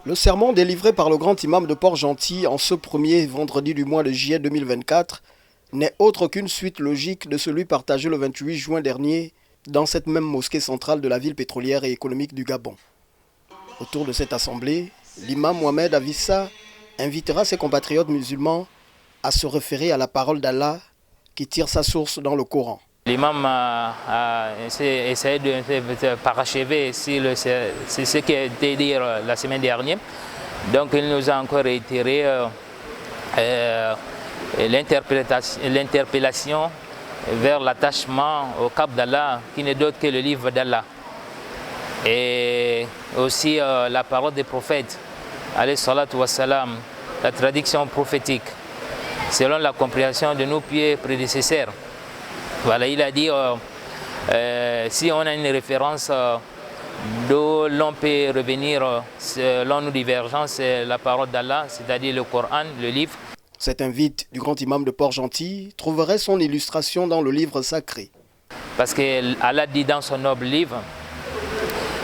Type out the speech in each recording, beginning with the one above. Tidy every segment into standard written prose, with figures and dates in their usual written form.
Le sermon délivré par le grand imam de Port-Gentil en ce premier vendredi du mois de juillet 2024 n'est autre qu'une suite logique de celui partagé le 28 juin dernier dans cette même mosquée centrale de la ville pétrolière et économique du Gabon. Autour de cette assemblée, l'imam Mohamed Avissa invitera ses compatriotes musulmans à se référer à la parole d'Allah qui tire sa source dans le Coran. L'imam a essayé de parachever c'est ce qui a été dit la semaine dernière. Donc il nous a encore réitéré l'interpellation vers l'attachement au cap d'Allah qui n'est d'autre que le livre d'Allah. Et aussi la parole des prophètes, alayhi salatu wassalam, la traduction prophétique, selon la compréhension de nos pieds prédécesseurs. Voilà, il a dit, si on a une référence d'où l'on peut revenir selon nos divergences, c'est la parole d'Allah, c'est-à-dire le Coran, le livre. Cet invite du grand imam de Port-Gentil trouverait son illustration dans le livre sacré. Parce qu'Allah dit dans son noble livre,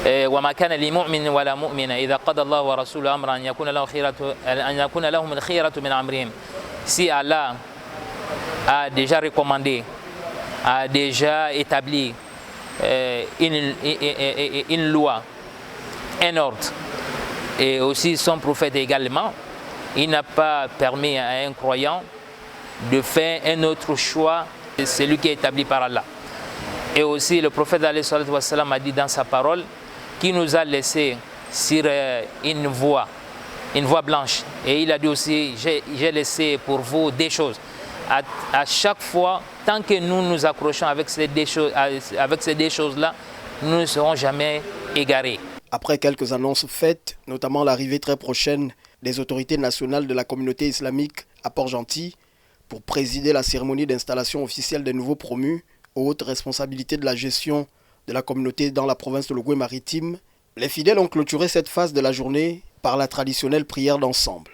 وما كان لمؤمن ولا مؤمنة إذا قضى الله ورسوله أمرا أن يكون لهم الخيرة من أمرهم. Si Allah a déjà recommandé, a déjà établi une loi, un ordre, et aussi son prophète également, il n'a pas permis à un croyant de faire un autre choix que celui qui est établi par Allah. Et aussi le prophète alayhi salatu wassalam a dit dans sa parole qui nous a laissé sur une voie blanche. Et il a dit aussi, j'ai laissé pour vous des choses. À chaque fois, tant que nous nous accrochons avec ces deux choses-là, nous ne serons jamais égarés. Après quelques annonces faites, notamment l'arrivée très prochaine des autorités nationales de la communauté islamique à Port-Gentil pour présider la cérémonie d'installation officielle des nouveaux promus aux hautes responsabilités de la gestion de la communauté dans la province de l'Ogooué maritime, les fidèles ont clôturé cette phase de la journée par la traditionnelle prière d'ensemble.